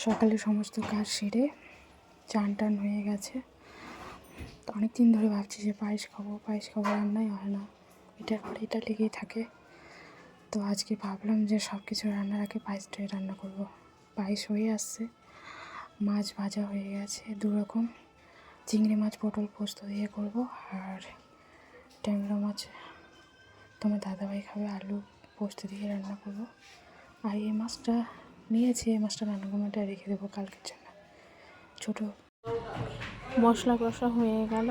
সকালে সমস্ত কাজ সেরে চান টান হয়ে গেছে। তো অনেক দিন ধরে ভাবছি যে পায়েস খাবো রান্নাই হয় না, এটার পরে এটা লেগেই থাকে। তো আজকে ভাবলাম যে সব কিছু রান্নার আগে পায়েসটাই রান্না করব। পায়েস হয়ে আসছে, মাছ ভাজা হয়ে গেছে 2 রকম, চিংড়ি মাছ পটল পোস্ত দিয়ে করব, আর ট্যাংরা মাছ তোমার দাদাভাই খাবে আলু পোস্ত দিয়ে রান্না করব। আর এই মাছটা নিয়েছি, এই মাছটা রান্না করতে রেখে দেবো কালকের জন্য। ছোটো মশলা কষা হয়ে গেল,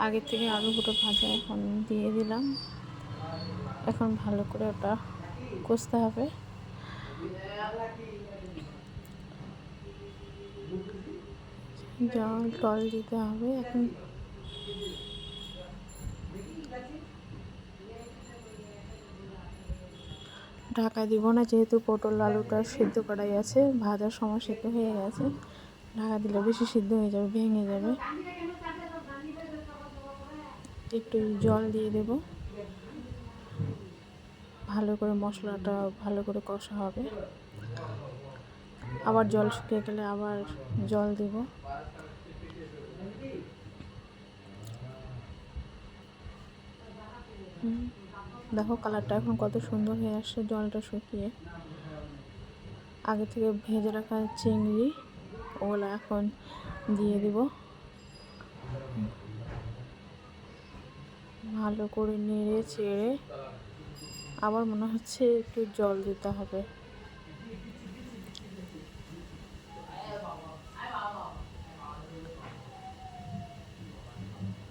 আগে থেকে আলু দুটো ভাজা এখন দিয়ে দিলাম। এখন ভালো করে ওটা কষতে হবে। জল টল দিতে হবে। এখন ঢাকা দিব না, যেহেতু পটল আলুটা সিদ্ধ করাই আছে, ভাজার সময় সিদ্ধ হয়ে গেছে। ঢাকা দিলে বেশি সিদ্ধ হয়ে যাবে, ভেঙে যাবে। একটু জল দিয়ে দেব, ভালো করে মশলাটা ভালো করে কষা হবে। আবার জল শুকিয়ে গেলে আবার জল দেব। দেখো কালারটা এখন কত সুন্দর হয়ে আসছে জলটা শুকিয়ে। আগে থেকে ভেজে রাখা চিংড়ি ওগুলো এখন দিয়ে দিব। ভালো করে নেড়ে চেড়ে আবার মনে হচ্ছে একটু জল দিতে হবে।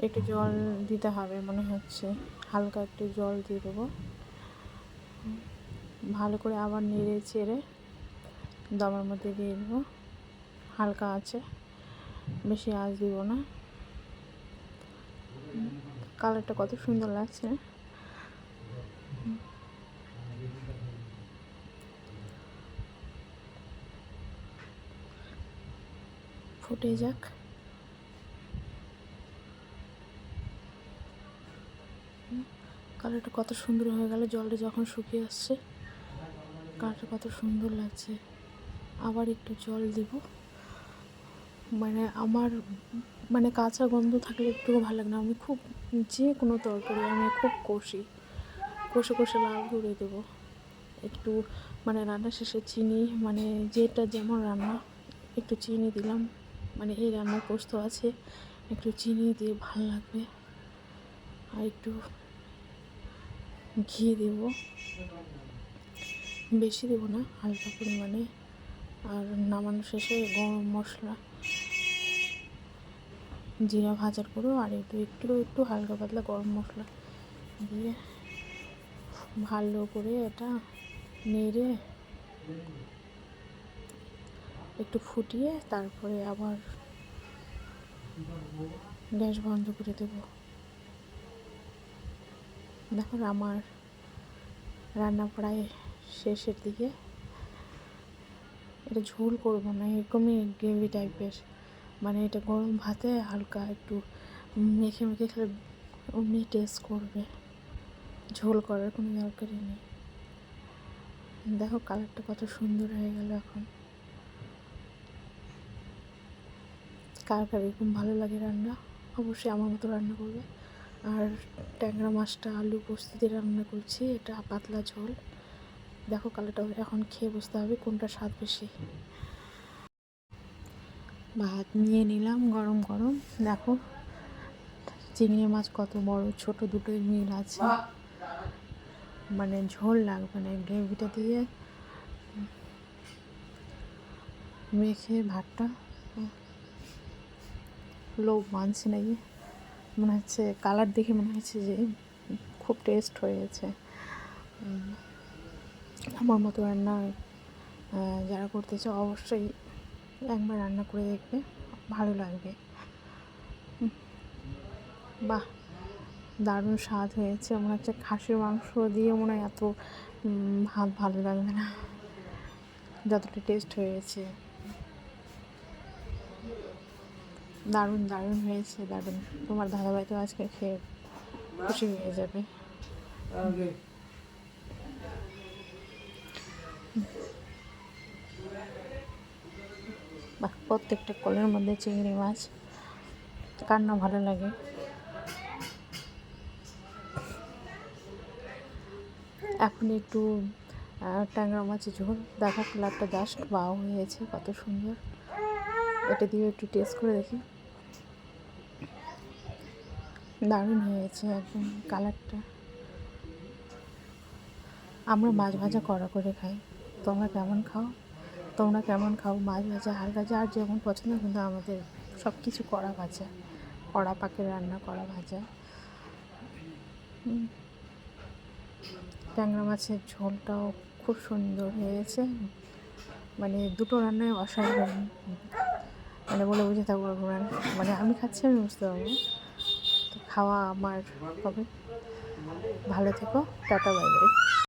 একটু জল দিতে হবে মনে হচ্ছে, হালকা একটু জল দিয়ে দেবো। ভালো করে আবার নেড়ে চেড়ে দমের মধ্যে দিয়ে দেবো, হালকা আছে, বেশি আঁচ দিব না। কালারটা কত সুন্দর লাগছে। ফুটে যাক। কালারটা কত সুন্দর হয়ে গেল, জলটা যখন শুকিয়ে আসছে কালারটা কত সুন্দর লাগছে। আবার একটু জল দিব। আমার কাঁচা গন্ধ থাকলে একটুও ভালো লাগে না। আমি খুব যে কোনো তরকারি আমি খুব কষে লাল করে দেবো। একটু রান্না শেষে চিনি, যেটা যেমন রান্না একটু চিনি দিলাম। এই রান্নার পোস্ত আছে, একটু চিনি দিয়ে ভালো লাগবে। আর একটু ঘি দেব, বেশি দেবো না, হালকা পরিমাণে। আর নামানোর শেষে গরম মশলা, জিরা ভাজার গুঁড়ো আর একটু হালকা পাতলা গরম মশলা দিয়ে ভালো করে এটা নেড়ে একটু ফুটিয়ে তারপরে আবার গ্যাস বন্ধ করে দেব। দেখো আমার রান্না প্রায় শেষের দিকে। এটা ঝোল করবো না, এরকমই গ্রেভি টাইপের। এটা গরম ভাতে হালকা একটু মেখে খেলে অমনি টেস্ট করবে, ঝোল করার কোনো দরকারই নেই। দেখো কালারটা কত সুন্দর হয়ে গেল। এখন কার এরকম ভালো লাগে রান্না, অবশ্যই আমার মতো রান্না করবে। আর ট্যাংরা মাছটা আলু পোস্ত দিয়ে রান্না করছি, এটা পাতলা ঝোল। দেখো কালারটা এখন খেয়ে বুঝতে হবে কোনটা স্বাদ বেশি। ভাত নিয়ে নিলাম গরম গরম। দেখো চিংড়ি মাছ কত বড় ছোট দুটোই মিল আছে। ঝোল লাগবে না, গ্রেভিটা দিয়ে মেখে ভাতটা লোভ মানছে নাকি, মনে হচ্ছে কালার দেখে মনে হচ্ছে যে খুব টেস্ট হয়েছে। আমার মতো রান্না যারা করতে চাও অবশ্যই একবার রান্না করে দেখবে, ভালো লাগবে। বাহ, দারুণ স্বাদ হয়েছে। মনে হচ্ছে খাসির মাংস দিয়ে মনে হয় এত ভাত ভালো লাগবে না, যতটা টেস্ট হয়েছে। দারুণ দারুণ হয়েছে, দারুণ। তোমার দাদাভাই তো আজকে খেয়ে খুশি হয়ে যাবে। প্রত্যেকটা কোলের মধ্যে চিংড়ি মাছ, কার না ভালো লাগে। এখন একটু ট্যাংরা মাছের ঝোল, দেখো কালারটা জাস্ট বাও হয়েছে, কত সুন্দর। এটা দিয়ে একটু টেস্ট করে দেখি, দারুণ হয়েছে একদম কালারটা। আমরা মাছ ভাজা কড়া করে খাই, তোমরা কেমন খাও? তোমরা কেমন খাও? মাছ ভাজা, হালকা যার যেমন পছন্দ, কিন্তু আমাদের সব কিছু কড়া ভাজা, কড়া পাকে রান্না, কড়া ভাজা। ট্যাংরা মাছের ঝোলটাও খুব সুন্দর হয়েছে, মানে দুটো রান্নায় অসাধারণ, মানে বলে বুঝে থাকবো না। মানে আমি খাচ্ছি, আমি বুঝতে পারবো। তো খাওয়া আমার হবে। ভালো থেকো, টাটা, বাই বাই।